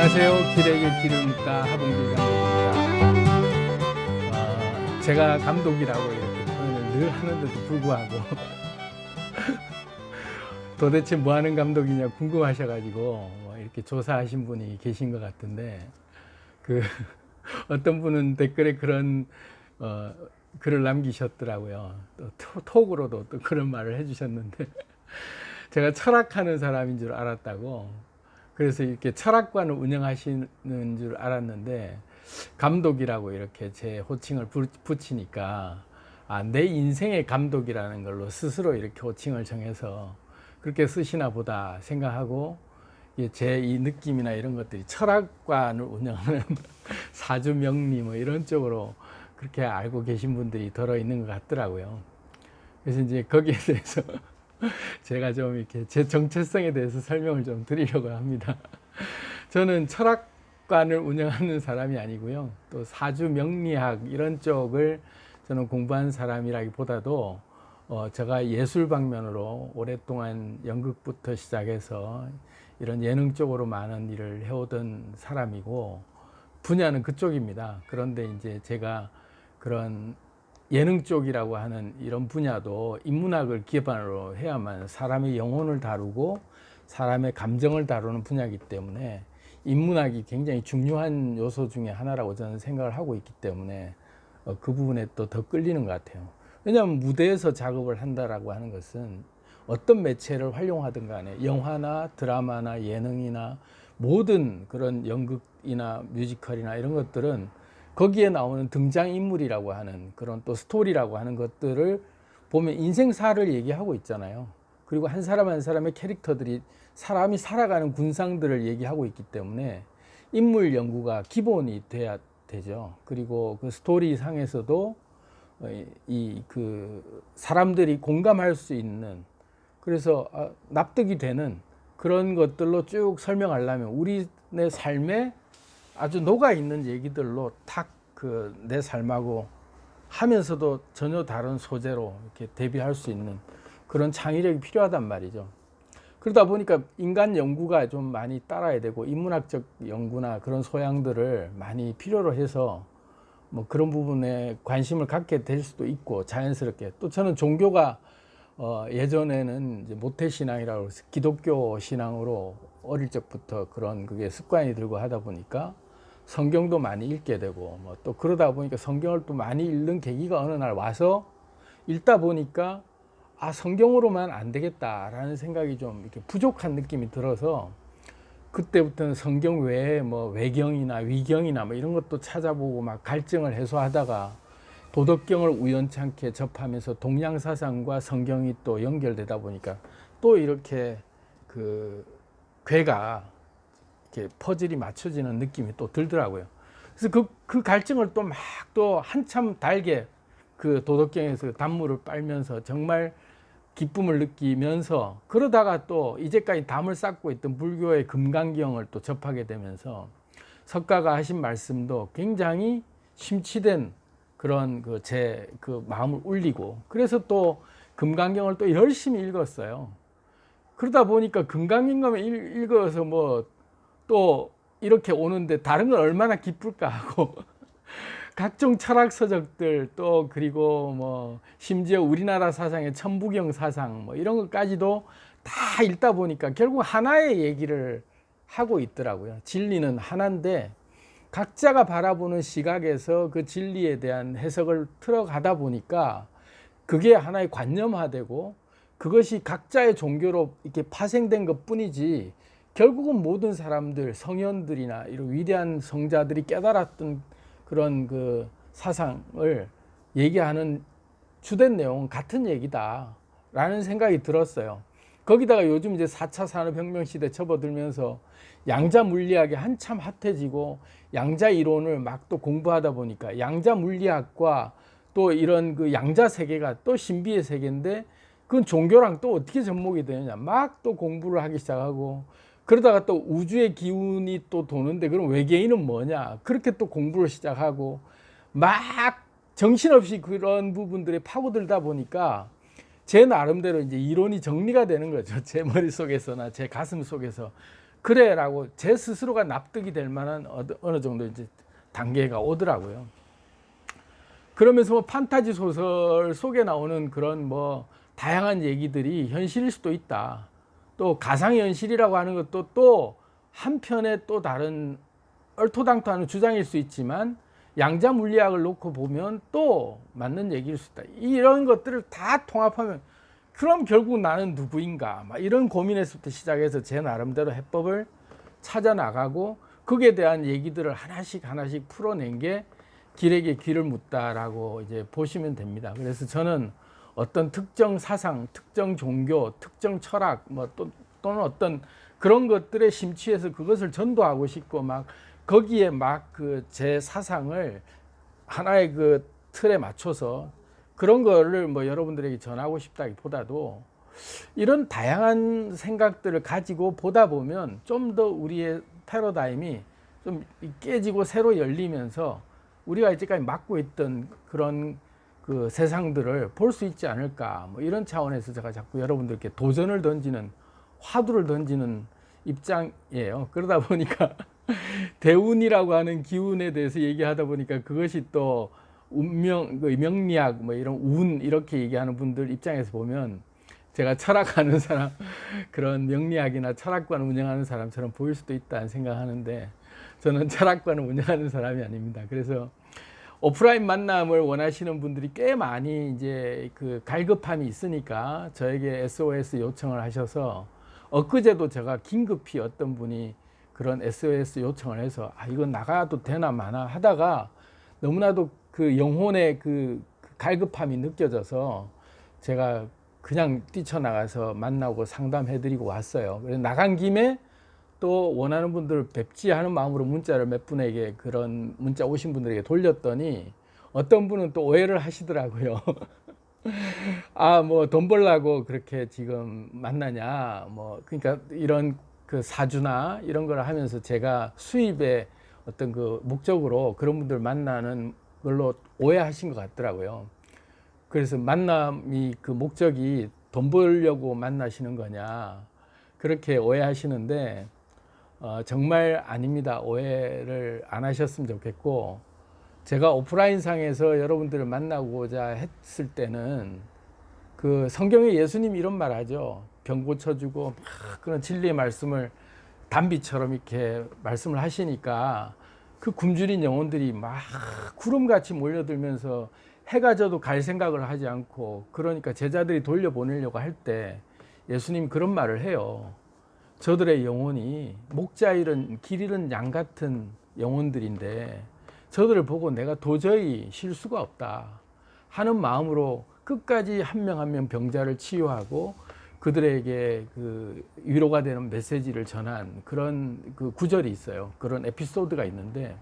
안녕하세요. 길에게 길을 묻다 하봉길 감독입니다. 제가 감독이라고 이렇게 표현을 늘 하는데도 불구하고 도대체 뭐 하는 감독이냐 궁금하셔가지고 이렇게 조사하신 분이 계신 것 같은데 어떤 분은 댓글에 그런 글을 남기셨더라고요. 또 톡으로도 또 그런 말을 해주셨는데 제가 철학하는 사람인 줄 알았다고. 그래서 이렇게 철학관을 운영하시는 줄 알았는데 감독이라고 이렇게 제 호칭을 붙이니까 내 인생의 감독이라는 걸로 스스로 이렇게 호칭을 정해서 그렇게 쓰시나 보다 생각하고 제 이 느낌이나 이런 것들이 철학관을 운영하는 사주명리 뭐 이런 쪽으로 그렇게 알고 계신 분들이 들어 있는 것 같더라고요. 그래서 이제 거기에 대해서 제가 좀 이렇게 제 정체성에 대해서 설명을 좀 드리려고 합니다. 저는 철학관을 운영하는 사람이 아니고요. 또 사주 명리학 이런 쪽을 저는 공부한 사람이라기보다도 제가 예술 방면으로 오랫동안 연극부터 시작해서 이런 예능 쪽으로 많은 일을 해오던 사람이고 분야는 그쪽입니다. 그런데 이제 제가 그런 예능 쪽이라고 하는 이런 분야도 인문학을 기반으로 해야만 사람의 영혼을 다루고 사람의 감정을 다루는 분야이기 때문에 인문학이 굉장히 중요한 요소 중에 하나라고 저는 생각을 하고 있기 때문에 그 부분에 또 더 끌리는 것 같아요. 왜냐하면 무대에서 작업을 한다라고 하는 것은 어떤 매체를 활용하든 간에 영화나 드라마나 예능이나 모든 그런 연극이나 뮤지컬이나 이런 것들은 거기에 나오는 등장인물이라고 하는 그런 또 스토리라고 하는 것들을 보면 인생사를 얘기하고 있잖아요. 그리고 한 사람 한 사람의 캐릭터들이 사람이 살아가는 군상들을 얘기하고 있기 때문에 인물 연구가 기본이 돼야 되죠. 그리고 그 스토리 상에서도 사람들이 공감할 수 있는 그래서 납득이 되는 그런 것들로 쭉 설명하려면 우리의 삶에 아주 녹아있는 얘기들로 탁 내 삶하고 하면서도 전혀 다른 소재로 이렇게 대비할 수 있는 그런 창의력이 필요하단 말이죠. 그러다 보니까 인간 연구가 좀 많이 따라야 되고 인문학적 연구나 그런 소양들을 많이 필요로 해서 뭐 그런 부분에 관심을 갖게 될 수도 있고 자연스럽게 또 저는 종교가 예전에는 이제 모태신앙이라고 해서 기독교 신앙으로 어릴 적부터 그런 그게 습관이 들고 하다 보니까 성경도 많이 읽게 되고 뭐 또 그러다 보니까 성경을 또 많이 읽는 계기가 어느 날 와서 읽다 보니까 성경으로만 안 되겠다라는 생각이 좀 이렇게 부족한 느낌이 들어서 그때부터는 성경 외에 뭐 외경이나 위경이나 뭐 이런 것도 찾아보고 막 갈증을 해소하다가 도덕경을 우연찮게 접하면서 동양사상과 성경이 또 연결되다 보니까 또 이렇게 괴가 이렇게 퍼즐이 맞춰지는 느낌이 또 들더라고요. 그래서 그 갈증을 또 막 또 한참 달게 그 도덕경에서 단물을 빨면서 정말 기쁨을 느끼면서 그러다가 또 이제까지 담을 쌓고 있던 불교의 금강경을 또 접하게 되면서 석가가 하신 말씀도 굉장히 심취된 그런 제 마음을 울리고 그래서 또 금강경을 또 열심히 읽었어요. 그러다 보니까 금강경을 읽어서 뭐 또 이렇게 오는데 다른 건 얼마나 기쁠까 하고 각종 철학 서적들 또 그리고 뭐 심지어 우리나라 사상의 천부경 사상 뭐 이런 것까지도 다 읽다 보니까 결국 하나의 얘기를 하고 있더라고요. 진리는 하나인데 각자가 바라보는 시각에서 그 진리에 대한 해석을 틀어가다 보니까 그게 하나의 관념화되고 그것이 각자의 종교로 이렇게 파생된 것 뿐이지 결국은 모든 사람들 성현들이나 이런 위대한 성자들이 깨달았던 그런 그 사상을 얘기하는 주된 내용은 같은 얘기다라는 생각이 들었어요. 거기다가 요즘 이제 4차 산업혁명 시대 접어들면서 양자 물리학이 한참 핫해지고 양자 이론을 막 또 공부하다 보니까 양자 물리학과 또 이런 그 양자 세계가 또 신비의 세계인데 그건 종교랑 또 어떻게 접목이 되느냐 막 또 공부를 하기 시작하고 그러다가 또 우주의 기운이 또 도는데 그럼 외계인은 뭐냐 그렇게 또 공부를 시작하고 막 정신없이 그런 부분들에 파고들다 보니까 제 나름대로 이제 이론이 정리가 되는 거죠. 제 머릿속에서나 제 가슴 속에서 그래라고 제 스스로가 납득이 될 만한 어느 정도 이제 단계가 오더라고요. 그러면서 뭐 판타지 소설 속에 나오는 그런 뭐 다양한 얘기들이 현실일 수도 있다. 또 가상현실이라고 하는 것도 또 한편의 또 다른 얼토당토하는 주장일 수 있지만 양자 물리학을 놓고 보면 또 맞는 얘기일 수 있다. 이런 것들을 다 통합하면 그럼 결국 나는 누구인가? 막 이런 고민에서부터 시작해서 제 나름대로 해법을 찾아 나가고 거기에 대한 얘기들을 하나씩 풀어낸 게 길에게 길을 묻다라고 이제 보시면 됩니다. 그래서 저는 어떤 특정 사상, 특정 종교, 특정 철학, 뭐 또는 어떤 그런 것들에 심취해서 그것을 전도하고 싶고 막 거기에 막 그 제 사상을 하나의 그 틀에 맞춰서 그런 거를 뭐 여러분들에게 전하고 싶다기보다도 이런 다양한 생각들을 가지고 보다 보면 좀 더 우리의 패러다임이 좀 깨지고 새로 열리면서 우리가 이제까지 맡고 있던 그런 그 세상들을 볼 수 있지 않을까 뭐 이런 차원에서 제가 자꾸 여러분들께 도전을 던지는 화두를 던지는 입장이에요. 그러다 보니까 대운이라고 하는 기운에 대해서 얘기하다 보니까 그것이 또 운명, 명리학 뭐 이런 운 이렇게 얘기하는 분들 입장에서 보면 제가 철학하는 사람 그런 명리학이나 철학관을 운영하는 사람처럼 보일 수도 있다는 생각하는데 저는 철학관을 운영하는 사람이 아닙니다. 그래서 오프라인 만남을 원하시는 분들이 꽤 많이 이제 그 갈급함이 있으니까 저에게 SOS 요청을 하셔서 엊그제도 제가 긴급히 어떤 분이 그런 SOS 요청을 해서 아 이건 나가도 되나 마나 하다가 너무나도 그 영혼의 그 갈급함이 느껴져서 제가 그냥 뛰쳐나가서 만나고 상담해드리고 왔어요. 그래서 나간 김에 또 원하는 분들을 뵙지 하는 마음으로 문자를 몇 분에게 그런 문자 오신 분들에게 돌렸더니 어떤 분은 또 오해를 하시더라고요. 아, 뭐 돈 벌려고 그렇게 지금 만나냐. 뭐 그러니까 이런 그 사주나 이런 걸 하면서 제가 수입의 어떤 그 목적으로 그런 분들 만나는 걸로 오해하신 것 같더라고요. 그래서 만남이 그 목적이 돈 벌려고 만나시는 거냐. 그렇게 오해하시는데 정말 아닙니다. 오해를 안 하셨으면 좋겠고 제가 오프라인 상에서 여러분들을 만나고자 했을 때는 그 성경에 예수님이 이런 말 하죠. 병 고쳐주고 막 그런 진리의 말씀을 단비처럼 이렇게 말씀을 하시니까 그 굶주린 영혼들이 막 구름같이 몰려들면서 해가 져도 갈 생각을 하지 않고 그러니까 제자들이 돌려보내려고 할 때 예수님 그런 말을 해요. 저들의 영혼이 목자 잃은 길 잃은 양 같은 영혼들인데 저들을 보고 내가 도저히 쉴 수가 없다 하는 마음으로 끝까지 한 명 한 명 병자를 치유하고 그들에게 그 위로가 되는 메시지를 전한 그런 그 구절이 있어요. 그런 에피소드가 있는데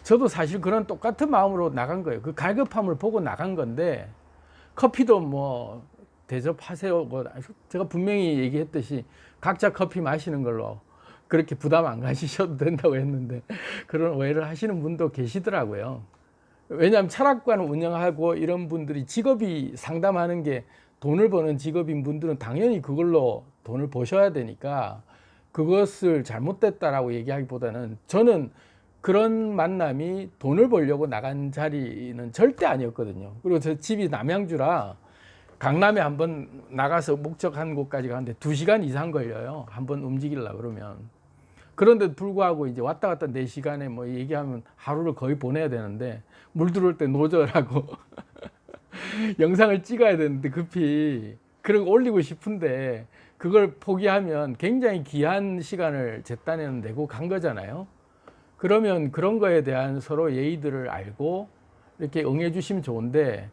저도 사실 그런 똑같은 마음으로 나간 거예요. 그 갈급함을 보고 나간 건데 커피도 뭐 대접하세요. 뭐 제가 분명히 얘기했듯이 각자 커피 마시는 걸로 그렇게 부담 안 가지셔도 된다고 했는데 그런 오해를 하시는 분도 계시더라고요. 왜냐하면 철학관을 운영하고 이런 분들이 직업이 상담하는 게 돈을 버는 직업인 분들은 당연히 그걸로 돈을 버셔야 되니까 그것을 잘못됐다라고 얘기하기보다는 저는 그런 만남이 돈을 벌려고 나간 자리는 절대 아니었거든요. 그리고 저 집이 남양주라 강남에 한번 나가서 목적한 곳까지 가는데 2시간 이상 걸려요. 한번 움직이려고 그러면. 그런데도 불구하고 이제 왔다 갔다 4시간에 뭐 얘기하면 하루를 거의 보내야 되는데 물 들어올 때 노절하고 영상을 찍어야 되는데 급히 그런 거 올리고 싶은데 그걸 포기하면 굉장히 귀한 시간을 제 딴에는 내고 간 거잖아요. 그러면 그런 거에 대한 서로 예의들을 알고 이렇게 응해 주시면 좋은데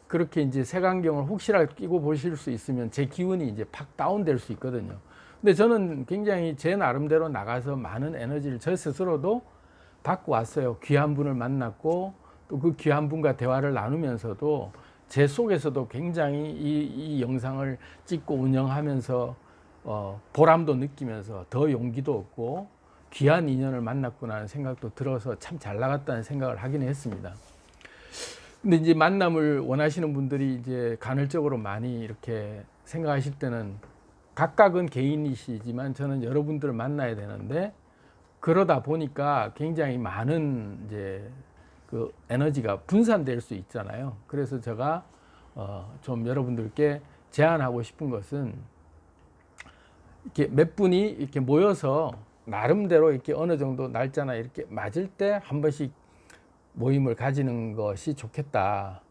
그렇게 이제 색안경을 혹시라도 끼고 보실 수 있으면 제 기운이 이제 팍 다운될 수 있거든요. 근데 저는 굉장히 제 나름대로 나가서 많은 에너지를 저 스스로도 받고 왔어요. 귀한 분을 만났고 또 그 귀한 분과 대화를 나누면서도 제 속에서도 굉장히 이 영상을 찍고 운영하면서 보람도 느끼면서 더 용기도 얻고 귀한 인연을 만났구나 하는 생각도 들어서 참 잘 나갔다는 생각을 하긴 했습니다. 근데 이제 만남을 원하시는 분들이 이제 간헐적으로 많이 이렇게 생각하실 때는 각각은 개인이시지만 저는 여러분들을 만나야 되는데 그러다 보니까 굉장히 많은 이제 그 에너지가 분산될 수 있잖아요. 그래서 제가 좀 여러분들께 제안하고 싶은 것은 이렇게 몇 분이 이렇게 모여서 나름대로 이렇게 어느 정도 날짜나 이렇게 맞을 때 한 번씩 모임을 가지는 것이 좋겠다.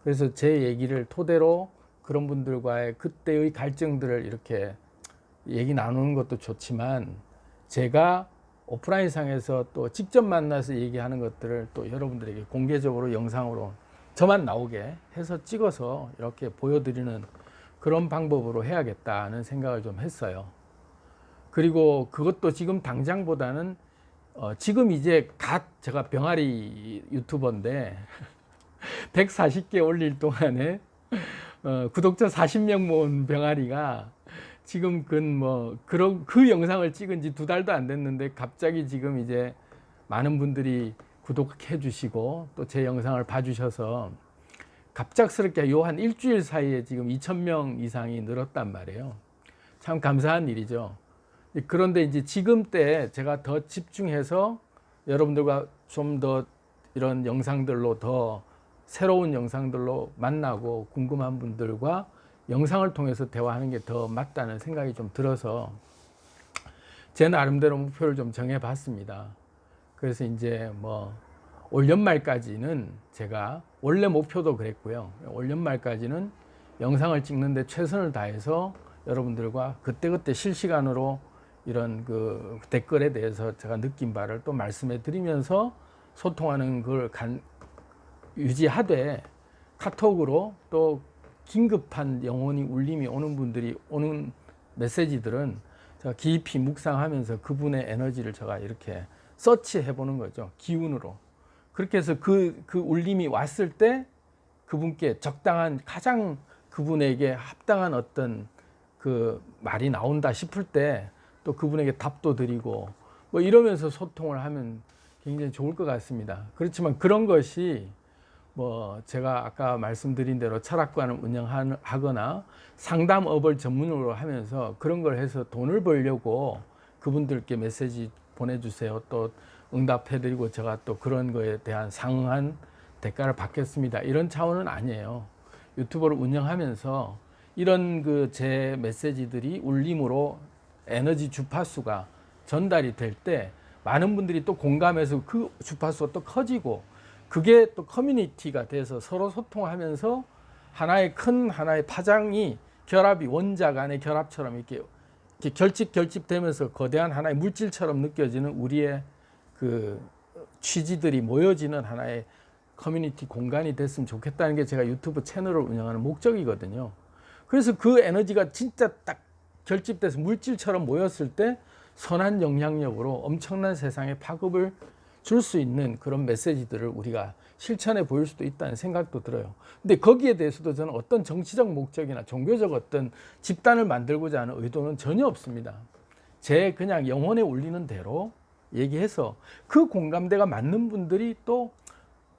그래서 제 얘기를 토대로 그런 분들과의 그때의 갈증들을 이렇게 얘기 나누는 것도 좋지만 제가 오프라인 상에서 또 직접 만나서 얘기하는 것들을 또 여러분들에게 공개적으로 영상으로 저만 나오게 해서 찍어서 이렇게 보여드리는 그런 방법으로 해야겠다는 생각을 좀 했어요. 그리고 그것도 지금 당장보다는 지금 이제 갓 제가 병아리 유튜버인데 140개 올릴 동안에 구독자 40명 모은 병아리가 지금 그 영상을 찍은 지 2달도 안 됐는데 갑자기 지금 이제 많은 분들이 구독해 주시고 또 제 영상을 봐주셔서 갑작스럽게 요 한 일주일 사이에 지금 2,000명 이상이 늘었단 말이에요. 참 감사한 일이죠. 그런데 이제 지금 때 제가 더 집중해서 여러분들과 좀 더 이런 영상들로 더 새로운 영상들로 만나고 궁금한 분들과 영상을 통해서 대화하는 게 더 맞다는 생각이 좀 들어서 제 나름대로 목표를 좀 정해 봤습니다. 그래서 이제 올 연말까지는 제가 원래 목표도 그랬고요. 올 연말까지는 영상을 찍는데 최선을 다해서 여러분들과 그때그때 실시간으로 이런 그 댓글에 대해서 제가 느낀 바를 또 말씀해 드리면서 소통하는 걸 유지하되 카톡으로 또 긴급한 영혼이 울림이 오는 분들이 오는 메시지들은 제가 깊이 묵상하면서 그분의 에너지를 제가 이렇게 서치해 보는 거죠. 기운으로. 그렇게 해서 그 울림이 왔을 때 그분께 적당한 가장 그분에게 합당한 어떤 그 말이 나온다 싶을 때 또 그분에게 답도 드리고 이러면서 소통을 하면 굉장히 좋을 것 같습니다. 그렇지만 그런 것이 제가 아까 말씀드린 대로 철학관을 운영하거나 상담업을 전문으로 하면서 그런 걸 해서 돈을 벌려고 그분들께 메시지 보내주세요. 또 응답해드리고 제가 또 그런 거에 대한 상응한 대가를 받겠습니다. 이런 차원은 아니에요. 유튜브를 운영하면서 이런 제 메시지들이 울림으로 에너지 주파수가 전달이 될 때 많은 분들이 또 공감해서 그 주파수가 또 커지고 그게 또 커뮤니티가 돼서 서로 소통하면서 하나의 파장이 결합이 원자 간의 결합처럼 이렇게 결집되면서 거대한 하나의 물질처럼 느껴지는 우리의 그 취지들이 모여지는 하나의 커뮤니티 공간이 됐으면 좋겠다는 게 제가 유튜브 채널을 운영하는 목적이거든요. 그래서 그 에너지가 진짜 딱 결집돼서 물질처럼 모였을 때 선한 영향력으로 엄청난 세상에 파급을 줄 수 있는 그런 메시지들을 우리가 실천해 보일 수도 있다는 생각도 들어요. 근데 거기에 대해서도 저는 어떤 정치적 목적이나 종교적 어떤 집단을 만들고자 하는 의도는 전혀 없습니다. 제 그냥 영혼에 울리는 대로 얘기해서 그 공감대가 맞는 분들이 또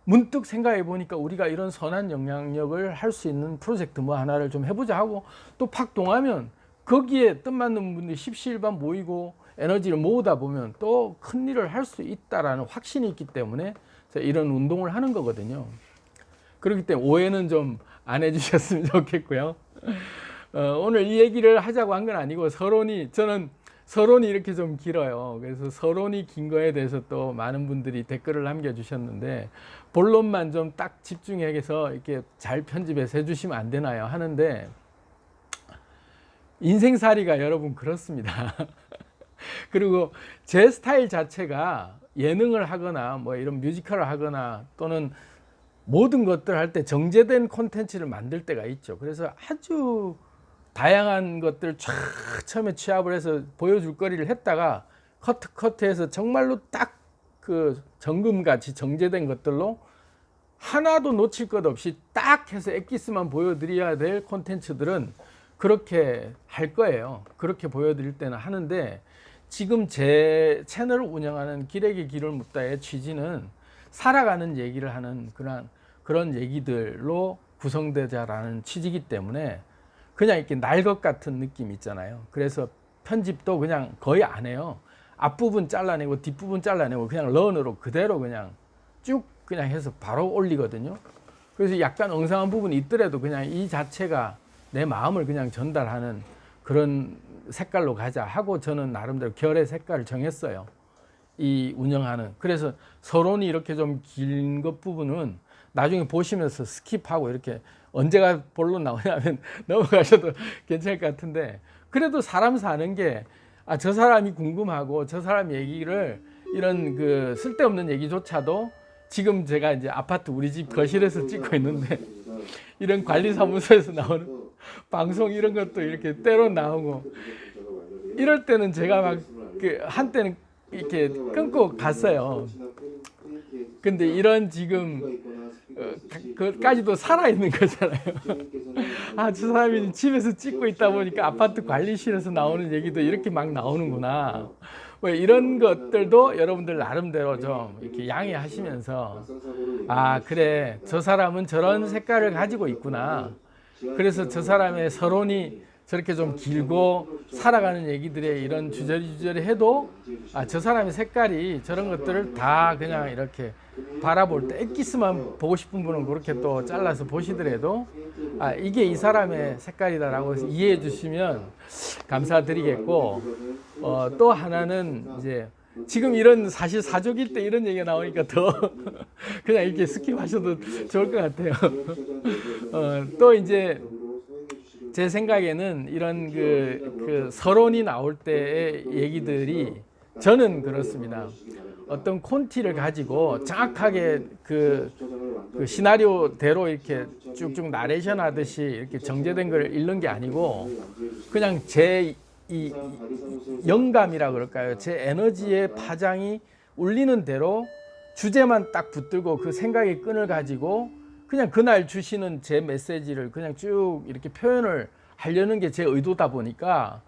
문득 생각해 보니까 우리가 이런 선한 영향력을 할 수 있는 프로젝트 하나를 좀 해보자 하고 또 팍 동하면 거기에 뜻맞는 분들이 십시일반 모이고 에너지를 모으다 보면 또 큰 일을 할 수 있다라는 확신이 있기 때문에 제가 이런 운동을 하는 거거든요. 그렇기 때문에 오해는 좀 안 해주셨으면 좋겠고요. 오늘 이 얘기를 하자고 한 건 아니고 저는 서론이 이렇게 좀 길어요. 그래서 서론이 긴 거에 대해서 또 많은 분들이 댓글을 남겨주셨는데 본론만 좀 딱 집중해서 이렇게 잘 편집해서 해주시면 안 되나요? 하는데 인생살이가 여러분 그렇습니다. 그리고 제 스타일 자체가 예능을 하거나 이런 뮤지컬을 하거나 또는 모든 것들을 할 때 정제된 콘텐츠를 만들 때가 있죠. 그래서 아주 다양한 것들 쫙 처음에 취합을 해서 보여줄 거리를 했다가 커트해서 정말로 딱 그 정금같이 정제된 것들로 하나도 놓칠 것 없이 딱 해서 엑기스만 보여드려야 될 콘텐츠들은 그렇게 할 거예요. 그렇게 보여드릴 때는 하는데 지금 제 채널을 운영하는 길에게 길을 묻다의 취지는 살아가는 얘기를 하는 그런 얘기들로 구성되자라는 취지이기 때문에 그냥 이렇게 날 것 같은 느낌 있잖아요. 그래서 편집도 그냥 거의 안 해요. 앞부분 잘라내고 뒷부분 잘라내고 그냥 런으로 그대로 그냥 쭉 그냥 해서 바로 올리거든요. 그래서 약간 엉성한 부분이 있더라도 그냥 이 자체가 내 마음을 그냥 전달하는 그런 색깔로 가자 하고 저는 나름대로 결의 색깔을 정했어요. 이 운영하는. 그래서 서론이 이렇게 좀 긴 것 부분은 나중에 보시면서 스킵하고 이렇게 언제가 본론 나오냐면 넘어가셔도 괜찮을 것 같은데, 그래도 사람 사는 게 저 사람이 궁금하고 저 사람 얘기를 이런 그 쓸데없는 얘기조차도 지금 제가 이제 아파트 우리 집 거실에서 찍고 있는데 이런 관리사무소에서 나오는 방송 이런 것도 이렇게 때로 나오고 이럴 때는 제가 막 한때는 이렇게 끊고 갔어요. 근데 이런 지금 그까지도 살아있는 거잖아요. 저 사람이 집에서 찍고 있다 보니까 아파트 관리실에서 나오는 얘기도 이렇게 막 나오는구나. 뭐 이런 것들도 여러분들 나름대로 좀 이렇게 양해하시면서 그래, 저 사람은 저런 색깔을 가지고 있구나. 그래서 저 사람의 서론이 저렇게 좀 길고 살아가는 얘기들의 이런 주저리 해도 저 사람의 색깔이 저런 것들을 다 그냥 이렇게 바라볼 때 엑기스만 보고 싶은 분은 그렇게 또 잘라서 보시더라도 이게 이 사람의 색깔이다라고 해서 이해해 주시면 감사드리겠고, 또 하나는 이제 지금 이런 사실 사족일 때 이런 얘기가 나오니까 더 그냥 이렇게 스킵하셔도 좋을 것 같아요. 또 이제 제 생각에는 이런 그 서론이 나올 때의 얘기들이 저는 그렇습니다. 어떤 콘티를 가지고 정확하게 그 시나리오대로 이렇게 쭉쭉 나레이션 하듯이 이렇게 정제된 걸 읽는 게 아니고 그냥 제 이 영감이라 그럴까요? 제 에너지의 파장이 울리는 대로 주제만 딱 붙들고 그 생각의 끈을 가지고 그냥 그날 주시는 제 메시지를 그냥 쭉 이렇게 표현을 하려는 게 제 의도다 보니까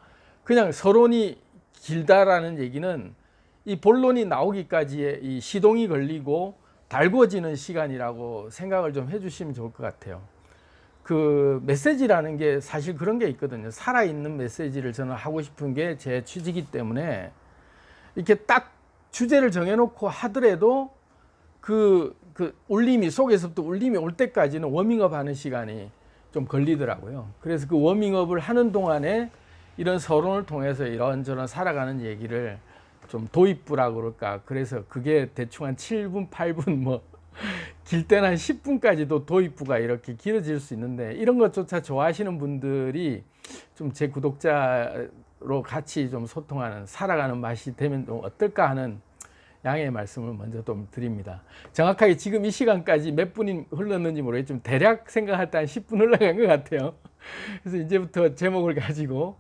그냥 서론이 길다라는 얘기는 이 본론이 나오기까지의 이 시동이 걸리고 달궈지는 시간이라고 생각을 좀 해주시면 좋을 것 같아요. 그 메시지라는 게 사실 그런 게 있거든요. 살아있는 메시지를 저는 하고 싶은 게 제 취지이기 때문에 이렇게 딱 주제를 정해놓고 하더라도 그 울림이 속에서부터 울림이 올 때까지는 워밍업 하는 시간이 좀 걸리더라고요. 그래서 그 워밍업을 하는 동안에 이런 서론을 통해서 이런저런 살아가는 얘기를 좀 도입부라고 그럴까. 그래서 그게 대충 한 7분, 8분 뭐 길 때는 한 10분까지도 도입부가 이렇게 길어질 수 있는데 이런 것조차 좋아하시는 분들이 좀 제 구독자로 같이 좀 소통하는 살아가는 맛이 되면 좀 어떨까 하는 양해의 말씀을 먼저 좀 드립니다. 정확하게 지금 이 시간까지 몇 분이 흘렀는지 모르겠지만 대략 생각할 때 한 10분 흘러간 것 같아요. 그래서 이제부터 제목을 가지고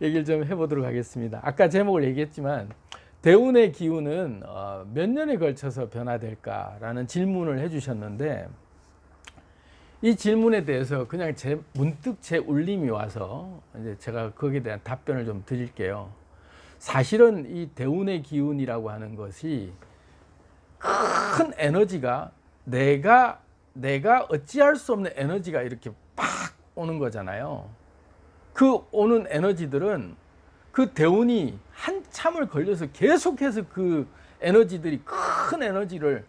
얘기를 좀 해보도록 하겠습니다. 아까 제목을 얘기했지만 대운의 기운은 몇 년에 걸쳐서 변화될까라는 질문을 해주셨는데 이 질문에 대해서 그냥 문득 제 울림이 와서 이제 제가 거기에 대한 답변을 좀 드릴게요. 사실은 이 대운의 기운이라고 하는 것이 큰 에너지가 내가 어찌할 수 없는 에너지가 이렇게 팍 오는 거잖아요. 그 오는 에너지들은 그 대운이 한참을 걸려서 계속해서 그 에너지들이 큰 에너지를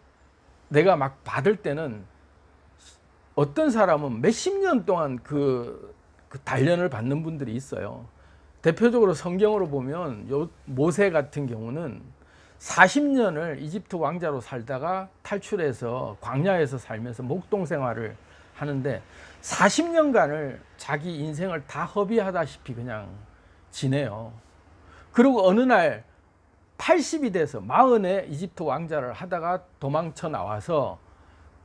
내가 막 받을 때는 어떤 사람은 몇십 년 동안 그 단련을 받는 분들이 있어요. 대표적으로 성경으로 보면 모세 같은 경우는 40년을 이집트 왕자로 살다가 탈출해서 광야에서 살면서 목동 생활을 하는데 40년간을 자기 인생을 다 허비하다시피 그냥 지내요. 그리고 어느 날 80이 돼서 40에 이집트 왕자를 하다가 도망쳐 나와서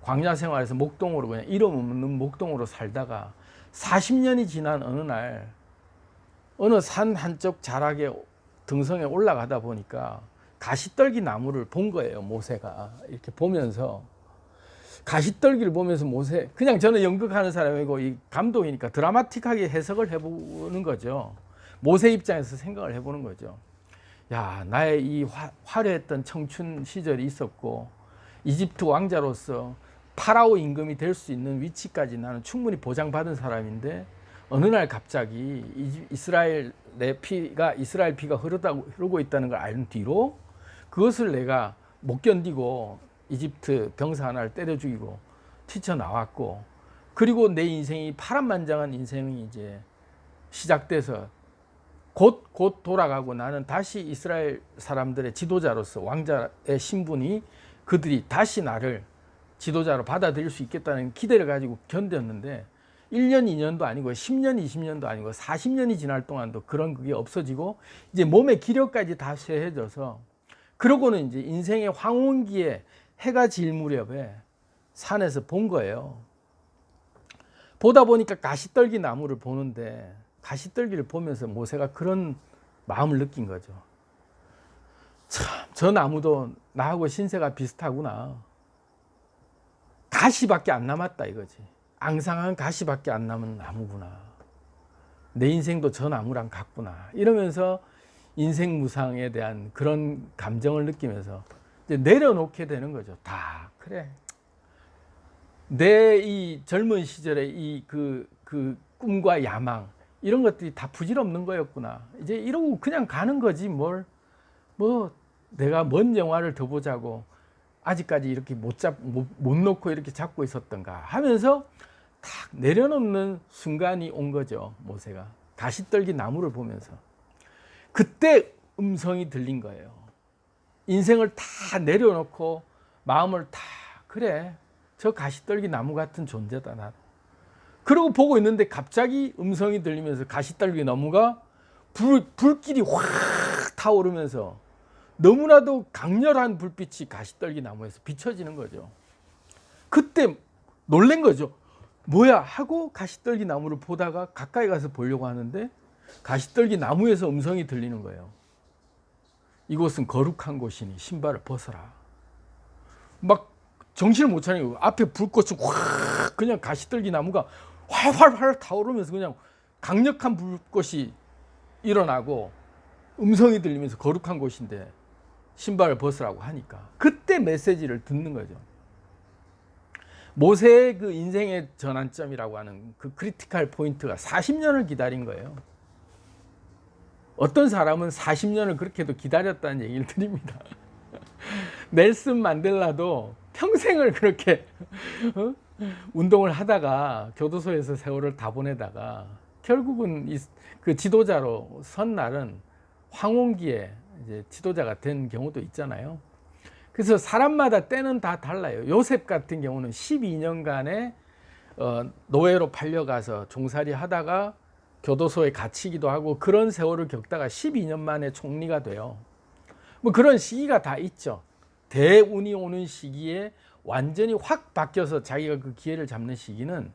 광야 생활에서 목동으로 그냥 이름 없는 목동으로 살다가 40년이 지난 어느 날 어느 산 한쪽 자락에 등성에 올라가다 보니까 가시떨기 나무를 본 거예요. 모세가 이렇게 보면서 가시떨기를 보면서 모세, 그냥 저는 연극하는 사람이고 이 감독이니까 드라마틱하게 해석을 해보는 거죠. 모세 입장에서 생각을 해보는 거죠. 야, 나의 이 화려했던 청춘 시절이 있었고 이집트 왕자로서 파라오 임금이 될 수 있는 위치까지 나는 충분히 보장받은 사람인데 어느 날 갑자기 이스라엘 피가 흐르고 있다는 걸 알 뒤로 그것을 내가 못 견디고 이집트 병사 하나를 때려 죽이고 튀쳐나왔고, 그리고 내 인생이 파란만장한 인생이 이제 시작돼서 곧 돌아가고 나는 다시 이스라엘 사람들의 지도자로서 왕자의 신분이 그들이 다시 나를 지도자로 받아들일 수 있겠다는 기대를 가지고 견뎠는데 1년, 2년도 아니고 10년, 20년도 아니고 40년이 지날 동안도 그런 그게 없어지고 이제 몸의 기력까지 다 쇠해져서, 그러고는 이제 인생의 황혼기에 해가 질 무렵에 산에서 본 거예요. 보다 보니까 가시떨기 나무를 보는데 가시떨기를 보면서 모세가 그런 마음을 느낀 거죠. 참, 저 나무도 나하고 신세가 비슷하구나. 가시밖에 안 남았다 이거지. 앙상한 가시밖에 안 남은 나무구나. 내 인생도 저 나무랑 같구나. 이러면서 인생 무상에 대한 그런 감정을 느끼면서 이제 내려놓게 되는 거죠. 다 그래. 내 이 젊은 시절의 이 그 꿈과 야망 이런 것들이 다 부질없는 거였구나. 이제 이러고 그냥 가는 거지 뭘. 뭐 내가 뭔 영화를 더 보자고 아직까지 이렇게 못 놓고 이렇게 잡고 있었던가 하면서 탁 내려놓는 순간이 온 거죠. 모세가 가시떨기 나무를 보면서 그때 음성이 들린 거예요. 인생을 다 내려놓고 마음을 다 그래 저 가시떨기 나무 같은 존재다 나. 그러고 보고 있는데 갑자기 음성이 들리면서 가시떨기 나무가 불길이 확 타오르면서 너무나도 강렬한 불빛이 가시떨기 나무에서 비춰지는 거죠. 그때 놀란 거죠. 뭐야 하고 가시떨기 나무를 보다가 가까이 가서 보려고 하는데 가시떨기 나무에서 음성이 들리는 거예요. 이곳은 거룩한 곳이니 신발을 벗어라. 막 정신을 못 차리고 앞에 불꽃이 확 그냥 가시떨기 나무가 활활활 타오르면서 그냥 강력한 불꽃이 일어나고 음성이 들리면서 거룩한 곳인데 신발을 벗으라고 하니까 그때 메시지를 듣는 거죠. 모세의 그 인생의 전환점이라고 하는 그 크리티컬 포인트가 40년을 기다린 거예요. 어떤 사람은 40년을 그렇게도 기다렸다는 얘기를 드립니다. 넬슨 만델라도 평생을 그렇게 운동을 하다가 교도소에서 세월을 다 보내다가 결국은 그 지도자로 선 날은 황혼기에 이제 지도자가 된 경우도 있잖아요. 그래서 사람마다 때는 다 달라요. 요셉 같은 경우는 12년간의 노예로 팔려가서 종살이 하다가 교도소에 갇히기도 하고 그런 세월을 겪다가 12년 만에 총리가 돼요. 뭐 그런 시기가 다 있죠. 대운이 오는 시기에 완전히 확 바뀌어서 자기가 그 기회를 잡는 시기는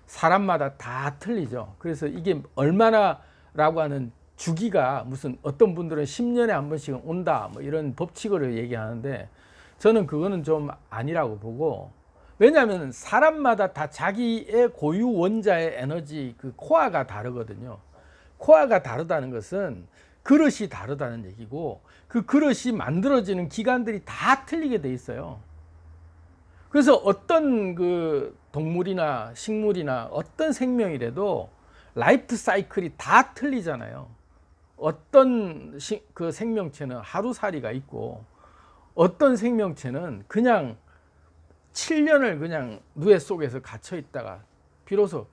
사람마다 다 틀리죠. 그래서 이게 얼마나라고 하는 주기가 무슨 어떤 분들은 10년에 한 번씩은 온다 뭐 이런 법칙으로 얘기하는데 저는 그거는 좀 아니라고 보고, 왜냐하면 사람마다 다 자기의 고유 원자의 에너지 그 코어가 다르거든요. 코어가 다르다는 것은 그릇이 다르다는 얘기고 그 그릇이 만들어지는 기간들이 다 틀리게 돼 있어요. 그래서 어떤 그 동물이나 식물이나 어떤 생명이라도 라이프 사이클이 다 틀리잖아요. 어떤 그 생명체는 하루살이가 있고 어떤 생명체는 그냥 7년을 그냥 누에 속에서 갇혀 있다가 비로소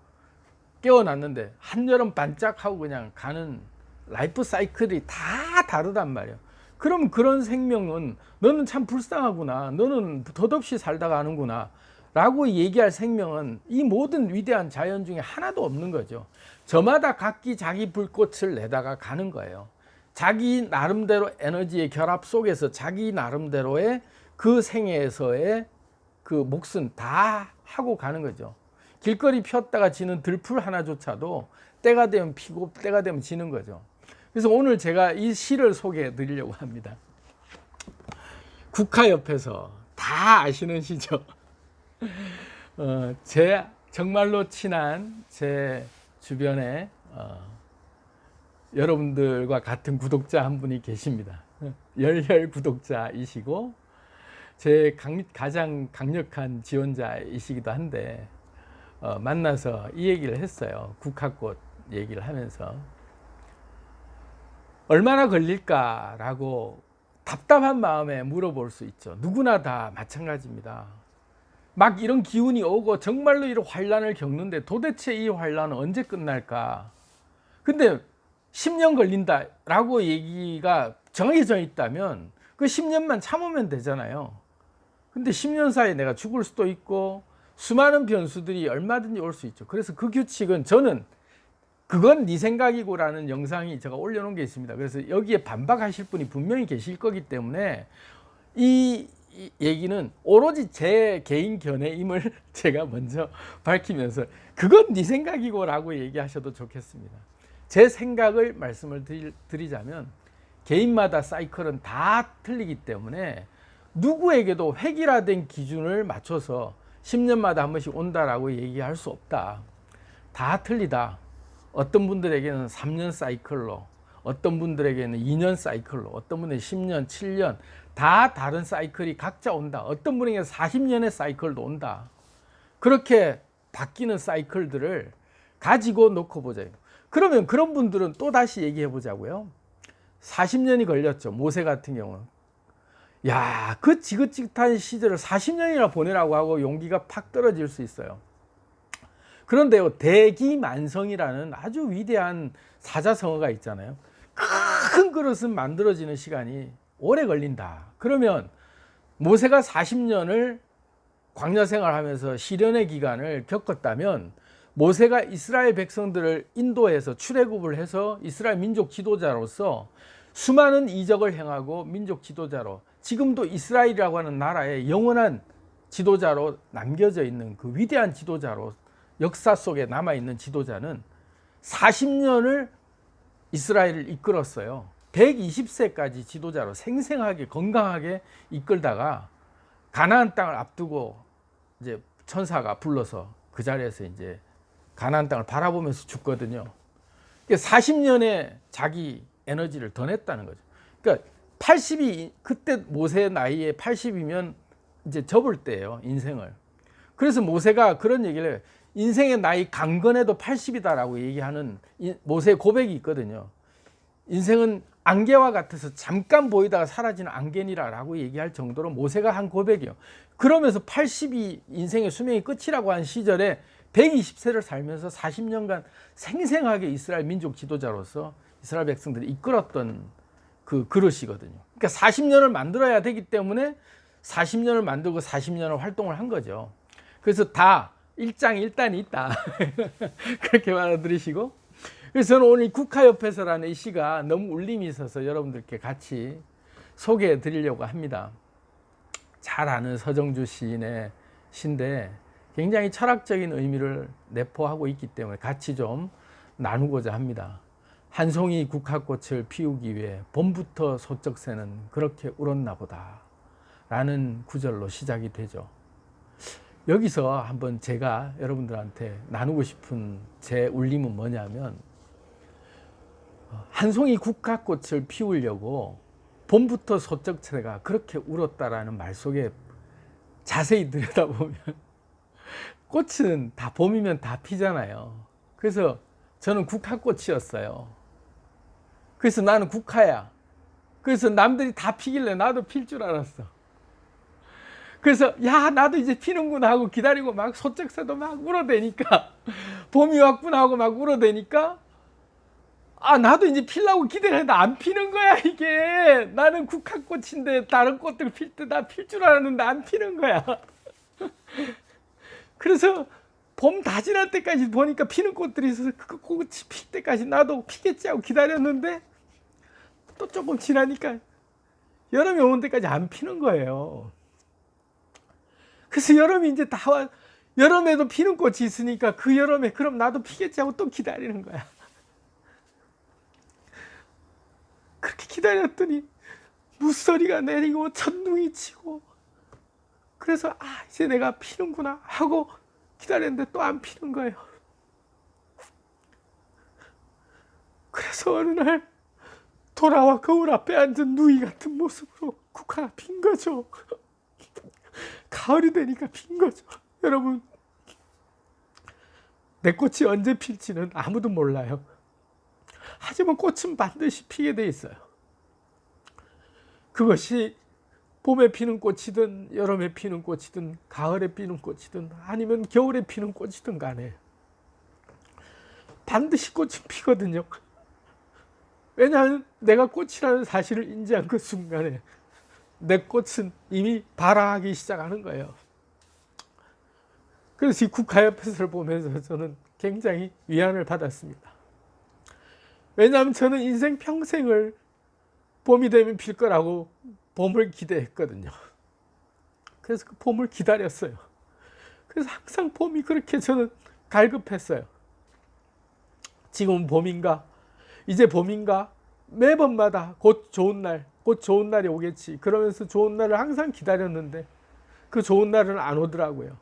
깨어났는데 한여름 반짝하고 그냥 가는 라이프 사이클이 다 다르단 말이에요. 그럼 그런 생명은 너는 참 불쌍하구나, 너는 덧없이 살다가 하는구나 라고 얘기할 생명은 이 모든 위대한 자연 중에 하나도 없는 거죠. 저마다 각기 자기 불꽃을 내다가 가는 거예요. 자기 나름대로 에너지의 결합 속에서 자기 나름대로의 그 생애에서의 그 몫은 다 하고 가는 거죠. 길거리 폈다가 지는 들풀 하나조차도 때가 되면 피고 때가 되면 지는 거죠. 그래서 오늘 제가 이 시를 소개해 드리려고 합니다. 국화 옆에서 다 아시는 시죠. 제 정말로 친한 제 주변에 여러분들과 같은 구독자 한 분이 계십니다. 열혈 구독자이시고 제 가장 강력한 지원자이시기도 한데 만나서 이 얘기를 했어요. 국화꽃 얘기를 하면서 얼마나 걸릴까라고 답답한 마음에 물어볼 수 있죠. 누구나 다 마찬가지입니다. 막 이런 기운이 오고 정말로 이런 환란을 겪는데 도대체 이 환란은 언제 끝날까? 근데 10년 걸린다라고 얘기가 정해져 있다면 그 10년만 참으면 되잖아요. 근데 10년 사이에 내가 죽을 수도 있고 수많은 변수들이 얼마든지 올 수 있죠. 그래서 그 규칙은 저는 그건 네 생각이고라는 영상이 제가 올려놓은 게 있습니다. 그래서 여기에 반박하실 분이 분명히 계실 거기 때문에 이 얘기는 오로지 제 개인 견해임을 제가 먼저 밝히면서 그건 네 생각이고라고 얘기하셔도 좋겠습니다. 제 생각을 말씀을 드리자면 개인마다 사이클은 다 틀리기 때문에 누구에게도 획일화된 기준을 맞춰서 10년마다 한 번씩 온다라고 얘기할 수 없다. 다 틀리다. 어떤 분들에게는 3년 사이클로, 어떤 분들에게는 2년 사이클로, 어떤 분에게 10년, 7년 다 다른 사이클이 각자 온다. 어떤 분에게 40년의 사이클도 온다. 그렇게 바뀌는 사이클들을 가지고 놓고 보자. 그러면 그런 분들은 또 다시 얘기해 보자고요. 40년이 걸렸죠. 모세 같은 경우는. 야, 그 지긋지긋한 시절을 40년이나 보내라고 하고 용기가 팍 떨어질 수 있어요. 그런데요, 대기만성이라는 아주 위대한 사자성어가 있잖아요. 큰 그릇은 만들어지는 시간이 오래 걸린다. 그러면 모세가 40년을 광야 생활하면서 시련의 기간을 겪었다면 모세가 이스라엘 백성들을 인도해서 출애굽을 해서 이스라엘 민족 지도자로서 수많은 이적을 행하고 민족 지도자로 지금도 이스라엘이라고 하는 나라의 영원한 지도자로 남겨져 있는 그 위대한 지도자로 역사 속에 남아있는 지도자는 40년을 이스라엘을 이끌었어요. 120세까지 지도자로 생생하게 건강하게 이끌다가 가나안 땅을 앞두고 이제 천사가 불러서 그 자리에서 이제 가나안 땅을 바라보면서 죽거든요. 40년의 자기 에너지를 더 냈다는 거죠. 그러니까 80이 그때 모세의 나이에 80이면 이제 접을 때예요, 인생을. 그래서 모세가 그런 얘기를 해요. 인생의 나이 강건해도 80이다라고 얘기하는 모세의 고백이 있거든요. 인생은 안개와 같아서 잠깐 보이다가 사라지는 안개니라라고 얘기할 정도로 모세가 한 고백이에요. 그러면서 80이 인생의 수명이 끝이라고 한 시절에 120세를 살면서 40년간 생생하게 이스라엘 민족 지도자로서 이스라엘 백성들이 이끌었던 그 그릇이거든요. 그러니까 40년을 만들어야 되기 때문에 40년을 만들고 40년을 활동을 한 거죠. 그래서 다 일장일단이 있다. 그렇게 받아들이시고. 그래서 저는 오늘 국화협회서라는 이 시가 너무 울림이 있어서 여러분들께 같이 소개해 드리려고 합니다. 잘 아는 서정주 시인의 시인데 굉장히 철학적인 의미를 내포하고 있기 때문에 같이 좀 나누고자 합니다. 한 송이 국화꽃을 피우기 위해 봄부터 소쩍새는 그렇게 울었나 보다 라는 구절로 시작이 되죠. 여기서 한번 제가 여러분들한테 나누고 싶은 제 울림은 뭐냐면 한 송이 국화꽃을 피우려고 봄부터 소쩍새가 그렇게 울었다라는 말 속에 자세히 들여다보면 꽃은 다 봄이면 다 피잖아요. 그래서 저는 국화꽃이었어요. 그래서 나는 국화야. 그래서 남들이 다 피길래 나도 필 줄 알았어. 그래서 야 나도 이제 피는구나 하고 기다리고 막 소쩍새도 막 울어대니까 봄이 왔구나 하고 막 울어대니까 아 나도 이제 피려고 기다렸는데 안 피는 거야 이게. 나는 국화꽃인데 다른 꽃들 필 때 다 필 줄 알았는데 안 피는 거야. 그래서 봄 다 지날 때까지 보니까 피는 꽃들이 있어서 그 꽃이 필 때까지 나도 피겠지 하고 기다렸는데 또 조금 지나니까 여름이 오는 데까지 안 피는 거예요. 그래서 여름이 이제 다 와, 여름에도 피는 꽃이 있으니까 그 여름에 그럼 나도 피겠지 하고 또 기다리는 거야. 그렇게 기다렸더니 무서리가 내리고 천둥이 치고 그래서 아 이제 내가 피는구나 하고 기다렸는데 또 안 피는 거예요. 그래서 어느 날 돌아와 거울 앞에 앉은 누이 같은 모습으로 국화가 핀 거죠. 가을이 되니까 핀 거죠. 여러분 내 꽃이 언제 필지는 아무도 몰라요. 하지만 꽃은 반드시 피게 돼 있어요. 그것이 봄에 피는 꽃이든 여름에 피는 꽃이든 가을에 피는 꽃이든 아니면 겨울에 피는 꽃이든 간에 반드시 꽃은 피거든요. 왜냐하면 내가 꽃이라는 사실을 인지한 그 순간에 내 꽃은 이미 발화하기 시작하는 거예요. 그래서 이 국화협회서를 보면서 저는 굉장히 위안을 받았습니다. 왜냐하면 저는 인생 평생을 봄이 되면 필 거라고 봄을 기대했거든요. 그래서 그 봄을 기다렸어요. 그래서 항상 봄이 그렇게 저는 갈급했어요. 지금은 봄인가? 이제 봄인가? 매번마다 곧 좋은 날이 오겠지. 그러면서 좋은 날을 항상 기다렸는데 그 좋은 날은 안 오더라고요.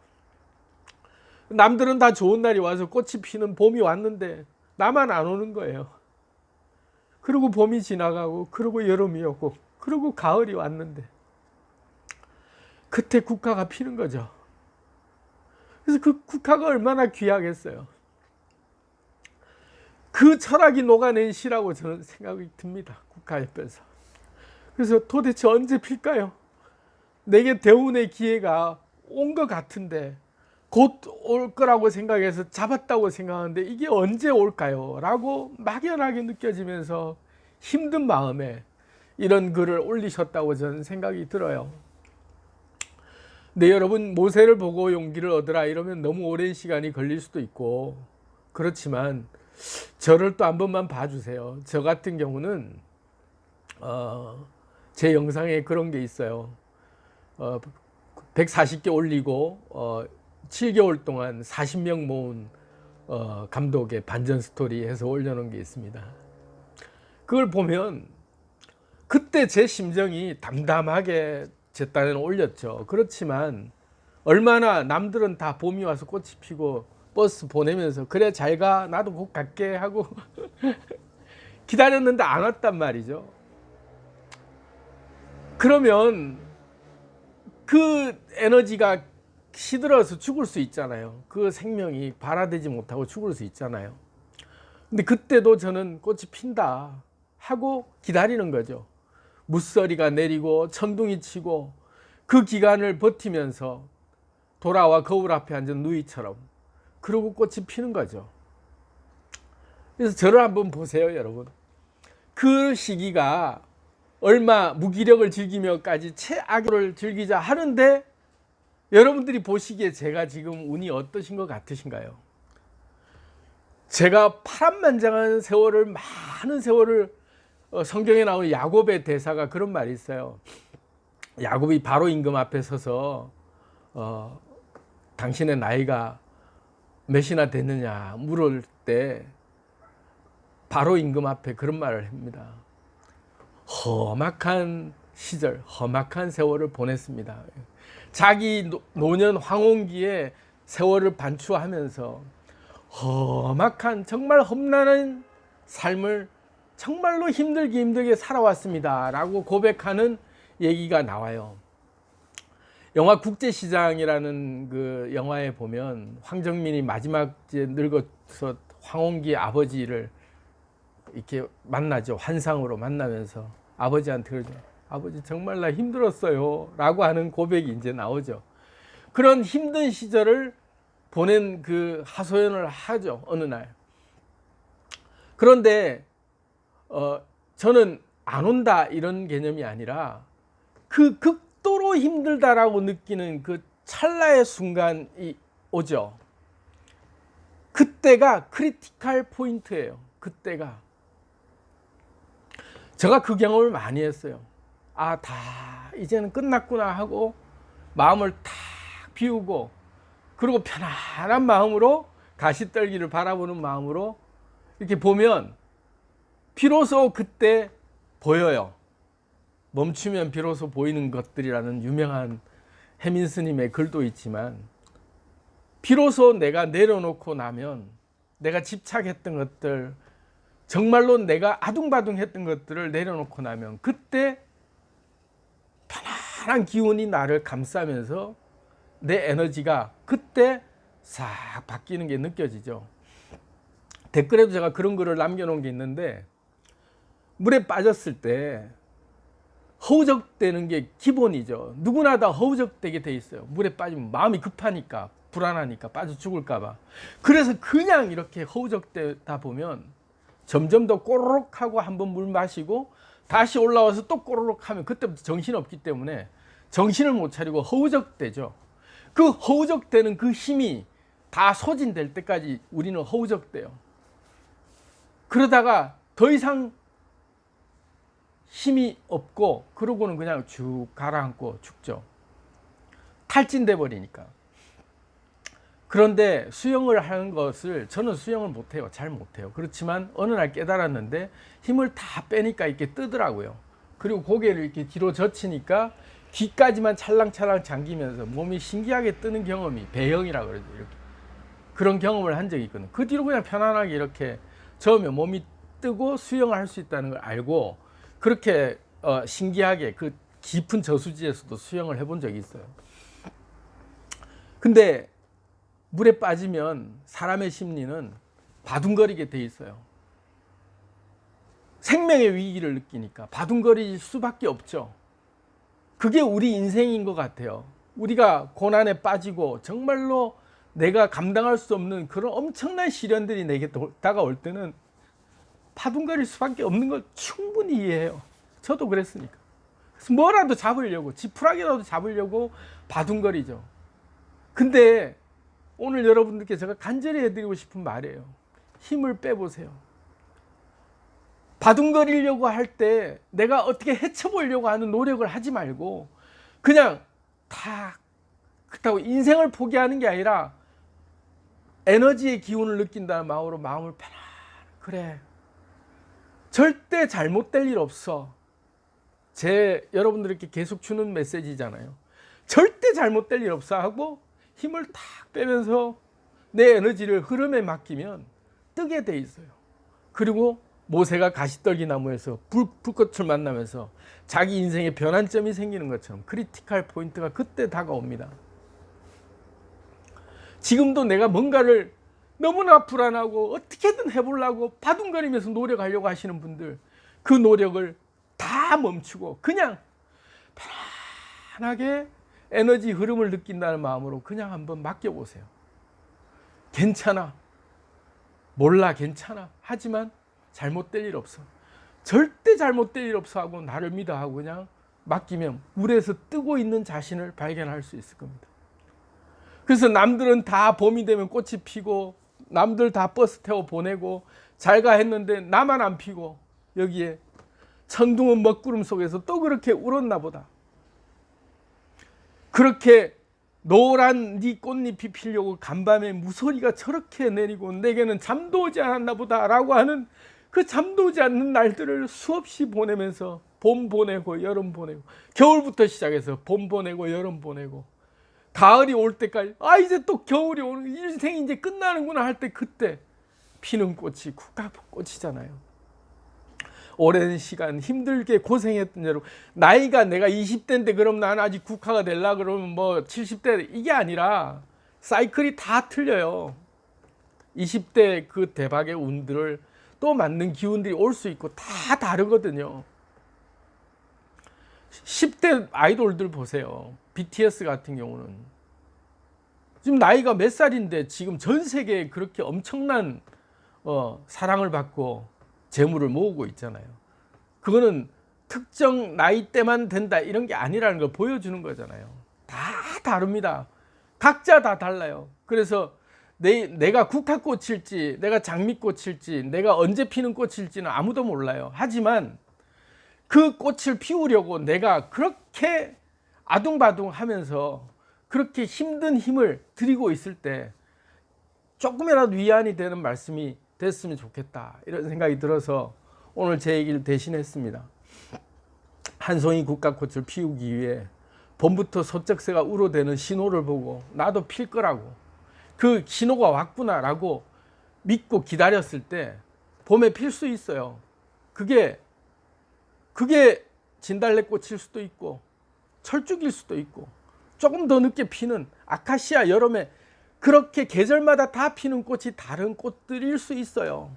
남들은 다 좋은 날이 와서 꽃이 피는 봄이 왔는데 나만 안 오는 거예요. 그리고 봄이 지나가고 그리고 여름이 오고 그리고 가을이 왔는데 그때 국화가 피는 거죠. 그래서 그 국화가 얼마나 귀하겠어요. 그 철학이 녹아낸 시라고 저는 생각이 듭니다. 국화협회에서. 그래서 도대체 언제 필까요? 내게 대운의 기회가 온 것 같은데 곧 올 거라고 생각해서 잡았다고 생각하는데 이게 언제 올까요? 라고 막연하게 느껴지면서 힘든 마음에 이런 글을 올리셨다고 저는 생각이 들어요. 근데 여러분, 모세를 보고 용기를 얻으라 이러면 너무 오랜 시간이 걸릴 수도 있고 그렇지만 저를 또 한 번만 봐주세요. 저 같은 경우는 제 영상에 그런 게 있어요. 140개 올리고 7개월 동안 40명 모은 감독의 반전 스토리 해서 올려놓은 게 있습니다. 그걸 보면 그때 제 심정이 담담하게 제 딴에는 올렸죠. 그렇지만 얼마나 남들은 다 봄이 와서 꽃이 피고 버스 보내면서 그래 잘가 나도 곧 갈게 하고 기다렸는데 안 왔단 말이죠. 그러면 그 에너지가 시들어서 죽을 수 있잖아요. 그 생명이 발화되지 못하고 죽을 수 있잖아요. 근데 그때도 저는 꽃이 핀다 하고 기다리는 거죠. 무서리가 내리고 천둥이 치고 그 기간을 버티면서 돌아와 거울 앞에 앉은 누이처럼 그러고 꽃이 피는 거죠. 그래서 저를 한번 보세요, 여러분. 그 시기가 얼마 무기력을 즐기며까지 최악을 즐기자 하는데 여러분들이 보시기에 제가 지금 운이 어떠신 것 같으신가요? 제가 파란만장한 세월을 많은 세월을 성경에 나오는 야곱의 대사가 그런 말이 있어요. 야곱이 바로 임금 앞에 서서 당신의 나이가 몇이나 됐느냐 물을 때 바로 임금 앞에 그런 말을 합니다. 험악한 시절, 험악한 세월을 보냈습니다. 자기 노년 황혼기에 세월을 반추하면서 험악한 정말 험난한 삶을 정말로 힘들게 살아왔습니다 라고 고백하는 얘기가 나와요. 영화 국제시장이라는 그 영화에 보면 황정민이 마지막 이제 늙어서 황혼기 아버지를 이렇게 만나죠. 환상으로 만나면서 아버지한테 그러죠. 아버지 정말 나 힘들었어요 라고 하는 고백이 이제 나오죠. 그런 힘든 시절을 보낸 그 하소연을 하죠. 어느 날. 그런데 저는 안 온다 이런 개념이 아니라 그 극도로 힘들다라고 느끼는 그 찰나의 순간이 오죠. 그때가 크리티컬 포인트예요. 그때가. 제가 그 경험을 많이 했어요. 아, 다 이제는 끝났구나 하고 마음을 탁 비우고 그리고 편안한 마음으로 가시떨기를 바라보는 마음으로 이렇게 보면 비로소 그때 보여요. 멈추면 비로소 보이는 것들이라는 유명한 해민 스님의 글도 있지만 비로소 내가 내려놓고 나면 내가 집착했던 것들 정말로 내가 아둥바둥했던 것들을 내려놓고 나면 그때 편안한 기운이 나를 감싸면서 내 에너지가 그때 싹 바뀌는 게 느껴지죠. 댓글에도 제가 그런 글을 남겨놓은 게 있는데, 물에 빠졌을 때 허우적대는 게 기본이죠. 누구나 다 허우적대게 돼 있어요. 물에 빠지면 마음이 급하니까, 불안하니까, 빠져 죽을까 봐. 그래서 그냥 이렇게 허우적대다 보면 점점 더 꼬르륵 하고 한번 물 마시고 다시 올라와서 또 꼬르륵 하면 그때부터 정신 없기 때문에 정신을 못 차리고 허우적대죠. 그 허우적대는 그 힘이 다 소진될 때까지 우리는 허우적대요. 그러다가 더 이상 힘이 없고 그러고는 그냥 쭉 가라앉고 죽죠. 탈진돼 버리니까. 그런데 수영을 하는 것을, 저는 수영을 못해요. 잘 못해요. 그렇지만 어느 날 깨달았는데 힘을 다 빼니까 이렇게 뜨더라고요. 그리고 고개를 이렇게 뒤로 젖히니까 귀까지만 찰랑찰랑 잠기면서 몸이 신기하게 뜨는 경험이, 배영이라고 그러죠. 이렇게. 그런 경험을 한 적이 있거든요. 그 뒤로 그냥 편안하게 이렇게 저으면 몸이 뜨고 수영을 할 수 있다는 걸 알고, 그렇게 신기하게 그 깊은 저수지에서도 수영을 해본 적이 있어요. 근데 물에 빠지면 사람의 심리는 바둥거리게 돼 있어요. 생명의 위기를 느끼니까 바둥거릴 수밖에 없죠. 그게 우리 인생인 것 같아요. 우리가 고난에 빠지고 정말로 내가 감당할 수 없는 그런 엄청난 시련들이 내게 다가올 때는 바둥거릴 수밖에 없는 걸 충분히 이해해요. 저도 그랬으니까. 그래서 뭐라도 잡으려고, 지푸라기라도 잡으려고 바둥거리죠. 근데 오늘 여러분들께 제가 간절히 해드리고 싶은 말이에요. 힘을 빼보세요. 바둥거리려고 할 때 내가 어떻게 헤쳐보려고 하는 노력을 하지 말고 그냥 다 그렇다고 인생을 포기하는 게 아니라 에너지의 기운을 느낀다는 마음으로 마음을 편안히, 그래, 절대 잘못될 일 없어. 여러분들께 계속 주는 메시지잖아요. 절대 잘못될 일 없어 하고 힘을 탁 빼면서 내 에너지를 흐름에 맡기면 뜨게 돼 있어요. 그리고 모세가 가시떨기 나무에서 불꽃을 만나면서 자기 인생에 변환점이 생기는 것처럼 크리티컬 포인트가 그때 다가옵니다. 지금도 내가 뭔가를 너무나 불안하고 어떻게든 해보려고 바둥거리면서 노력하려고 하시는 분들, 그 노력을 다 멈추고 그냥 편안하게 에너지 흐름을 느낀다는 마음으로 그냥 한번 맡겨보세요. 괜찮아. 몰라, 괜찮아. 하지만 잘못될 일 없어. 절대 잘못될 일 없어 하고 나를 믿어 하고 그냥 맡기면 물에서 뜨고 있는 자신을 발견할 수 있을 겁니다. 그래서 남들은 다 봄이 되면 꽃이 피고 남들 다 버스 태워 보내고 잘가 했는데 나만 안 피고 여기에 천둥은 먹구름 속에서 또 그렇게 울었나 보다. 그렇게 노란 네 꽃잎이 피려고 간밤에 무소리가 저렇게 내리고 내게는 잠도 오지 않았나 보다 라고 하는 그 잠도 오지 않는 날들을 수없이 보내면서 봄 보내고 여름 보내고, 겨울부터 시작해서 봄 보내고 여름 보내고 가을이 올 때까지, 이제 또 겨울이 오는, 인생이 이제 끝나는구나 할 때 그때 피는 꽃이 국화꽃이잖아요. 오랜 시간 힘들게 고생했던 여러분, 나이가 내가 20대인데 그럼 나는 아직 국화가 되려 그러면 뭐 70대, 이게 아니라 사이클이 다 틀려요. 20대 그 대박의 운들을 또 맞는 기운들이 올 수 있고 다 다르거든요. 10대 아이돌들 보세요. BTS 같은 경우는 지금 나이가 몇 살인데 지금 전 세계에 그렇게 엄청난 사랑을 받고 재물을 모으고 있잖아요. 그거는 특정 나이대만 된다 이런 게 아니라는 걸 보여주는 거잖아요. 다 다릅니다. 각자 다 달라요. 그래서 내가 국화꽃일지 내가 장미꽃일지 내가 언제 피는 꽃일지는 아무도 몰라요. 하지만 그 꽃을 피우려고 내가 그렇게 아둥바둥 하면서 그렇게 힘든 힘을 들이고 있을 때 조금이라도 위안이 되는 말씀이 됐으면 좋겠다 이런 생각이 들어서 오늘 제 얘기를 대신했습니다. 한 송이 국화꽃을 피우기 위해 봄부터 소쩍새가 우러대는 신호를 보고 나도 필 거라고, 그 신호가 왔구나라고 믿고 기다렸을 때 봄에 필 수 있어요. 그게 진달래꽃일 수도 있고 철쭉일 수도 있고 조금 더 늦게 피는 아카시아, 여름에 그렇게 계절마다 다 피는 꽃이 다른 꽃들일 수 있어요.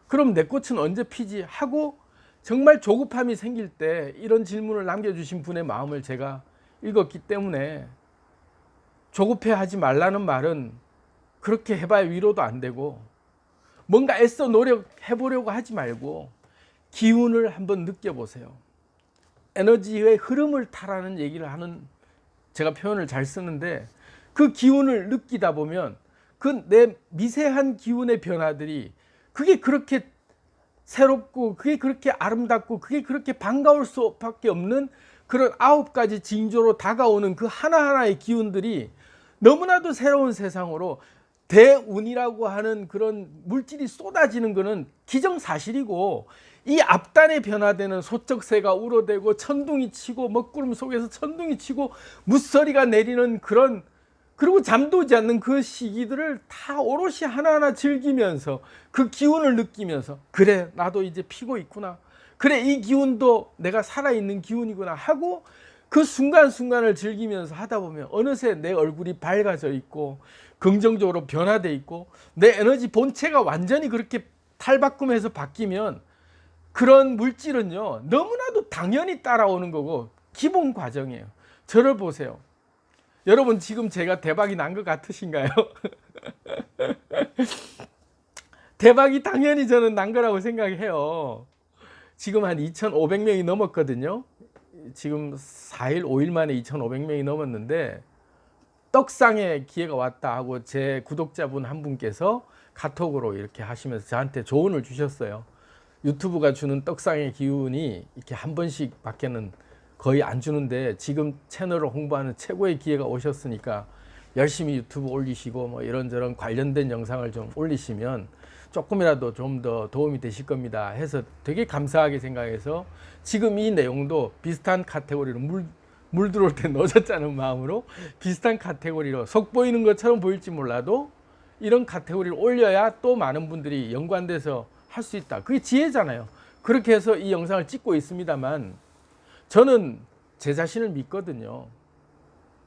그럼 내 꽃은 언제 피지? 하고 정말 조급함이 생길 때 이런 질문을 남겨주신 분의 마음을 제가 읽었기 때문에 조급해하지 말라는 말은 그렇게 해봐야 위로도 안 되고 뭔가 애써 노력해보려고 하지 말고 기운을 한번 느껴보세요. 에너지의 흐름을 타라는 얘기를 하는, 제가 표현을 잘 쓰는데, 그 기운을 느끼다 보면 그 내 미세한 기운의 변화들이 그게 그렇게 새롭고 그게 그렇게 아름답고 그게 그렇게 반가울 수밖에 없는 그런 9가지 징조로 다가오는 그 하나하나의 기운들이 너무나도 새로운 세상으로 대운이라고 하는 그런 물질이 쏟아지는 것은 기정사실이고, 이 앞단에 변화되는 소쩍새가 울어대고 천둥이 치고 먹구름 속에서 천둥이 치고 무서리가 내리는 그런, 그리고 잠도지 않는 그 시기들을 다 오롯이 하나하나 즐기면서 그 기운을 느끼면서, 그래 나도 이제 피고 있구나, 그래 이 기운도 내가 살아있는 기운이구나 하고 그 순간순간을 즐기면서 하다 보면 어느새 내 얼굴이 밝아져 있고 긍정적으로 변화돼 있고 내 에너지 본체가 완전히 그렇게 탈바꿈해서 바뀌면 그런 물질은요 너무나도 당연히 따라오는 거고 기본 과정이에요. 저를 보세요. 여러분 지금 제가 대박이 난 것 같으신가요? 대박이 당연히 저는 난 거라고 생각해요. 지금 한 2,500명이 넘었거든요. 지금 4일 5일 만에 2,500명이 넘었는데 떡상의 기회가 왔다 하고 제 구독자분 한 분께서 카톡으로 이렇게 하시면서 저한테 조언을 주셨어요. 유튜브가 주는 떡상의 기운이 이렇게 한 번씩 밖에는 거의 안 주는데 지금 채널을 홍보하는 최고의 기회가 오셨으니까 열심히 유튜브 올리시고 뭐 이런저런 관련된 영상을 좀 올리시면 조금이라도 좀 더 도움이 되실 겁니다 해서 되게 감사하게 생각해서 지금 이 내용도 비슷한 카테고리로 물 들어올 때 넣어줬자는 마음으로 비슷한 카테고리로 속 보이는 것처럼 보일지 몰라도 이런 카테고리를 올려야 또 많은 분들이 연관돼서 할 수 있다. 그게 지혜잖아요. 그렇게 해서 이 영상을 찍고 있습니다만 저는 제 자신을 믿거든요.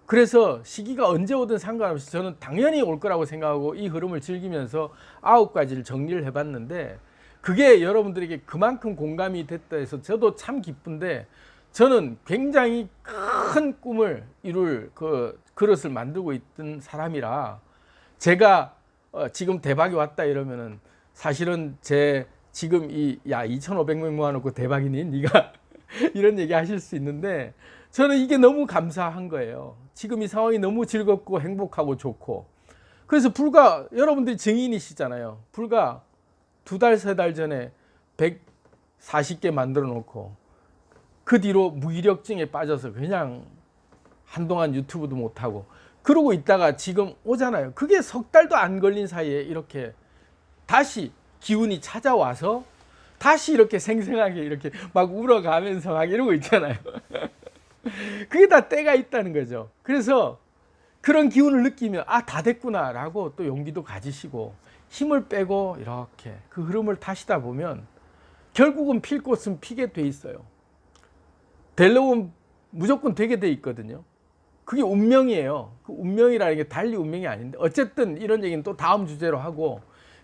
그래서 시기가 언제 오든 상관없이 저는 당연히 올 거라고 생각하고 이 흐름을 즐기면서 9가지를 정리를 해봤는데 그게 여러분들에게 그만큼 공감이 됐다 해서 저도 참 기쁜데, 저는 굉장히 큰 꿈을 이룰 그 그릇을 만들고 있던 사람이라 제가 지금 대박이 왔다 이러면은 사실은 제 지금 야 2,500명 모아놓고 대박이니 네가 이런 얘기 하실 수 있는데 저는 이게 너무 감사한 거예요. 지금 이 상황이 너무 즐겁고 행복하고 좋고, 그래서 불과 여러분들이 증인이시잖아요. 불과 2달 3달 전에 140개 만들어 놓고 그 뒤로 무기력증에 빠져서 그냥 한동안 유튜브도 못하고 그러고 있다가 지금 오잖아요. 그게 석 달도 안 걸린 사이에 이렇게 다시 기운이 찾아와서 다시 이렇게 생생하게 이렇게 막 울어가면서 막 이러고 있잖아요. 그게 다 때가 있다는 거죠. 그래서 그런 기운을 느끼면 다 됐구나 라고 또 용기도 가지시고 힘을 빼고 이렇게 그 흐름을 타시다 보면 결국은 필 꽃은 피게 돼 있어요. 되려면 무조건 되게 돼 있거든요. 그게 운명이에요. 그 운명이라는 게 달리 운명이 아닌데, 어쨌든 이런 얘기는 또 다음 주제로 하고,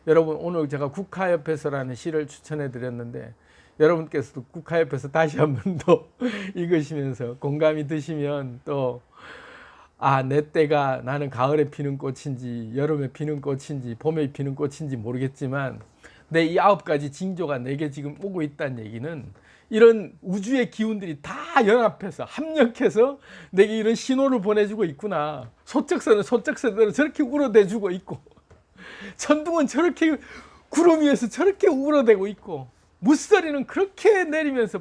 여러분 오늘 제가 국화옆에서라는 시를 추천해 드렸는데 여러분께서도 국화옆에서 다시 한번 더 읽으시면서 공감이 드시면 또 내 때가 나는 가을에 피는 꽃인지 여름에 피는 꽃인지 봄에 피는 꽃인지 모르겠지만 내 이 9가지 징조가 내게 지금 오고 있다는 얘기는 이런 우주의 기운들이 다 연합해서 합력해서 내게 이런 신호를 보내주고 있구나. 소쩍새는 소쩍새대로 저렇게 울어대주고 있고 천둥은 저렇게 구름 위에서 저렇게 울어대고 있고 무서리는 그렇게 내리면서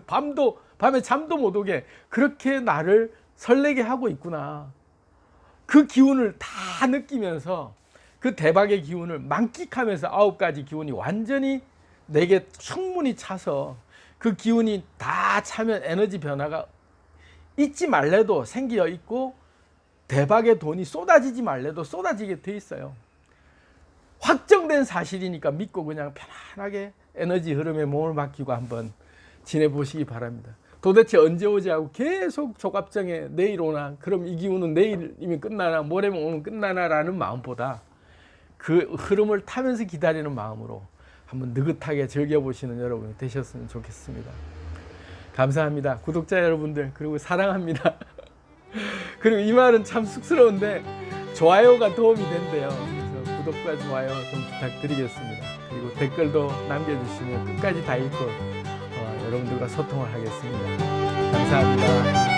밤에 잠도 못 오게 그렇게 나를 설레게 하고 있구나. 그 기운을 다 느끼면서 그 대박의 기운을 만끽하면서 9가지 기운이 완전히 내게 충분히 차서 그 기운이 다 차면 에너지 변화가 잊지 말래도 생겨 있고 대박의 돈이 쏟아지지 말래도 쏟아지게 돼 있어요. 확정된 사실이니까 믿고 그냥 편안하게 에너지 흐름에 몸을 맡기고 한번 지내보시기 바랍니다. 도대체 언제 오지 하고 계속 조갑정에 내일 오나, 그럼 이 기운은 내일이면 끝나나, 모레면 오면 끝나나라는 마음보다 그 흐름을 타면서 기다리는 마음으로 한번 느긋하게 즐겨보시는 여러분이 되셨으면 좋겠습니다. 감사합니다. 구독자 여러분들, 그리고 사랑합니다. 그리고 이 말은 참 쑥스러운데 좋아요가 도움이 된대요. 그래서 구독과 좋아요 좀 부탁드리겠습니다. 그리고 댓글도 남겨주시면 끝까지 다 읽고 여러분들과 소통을 하겠습니다. 감사합니다.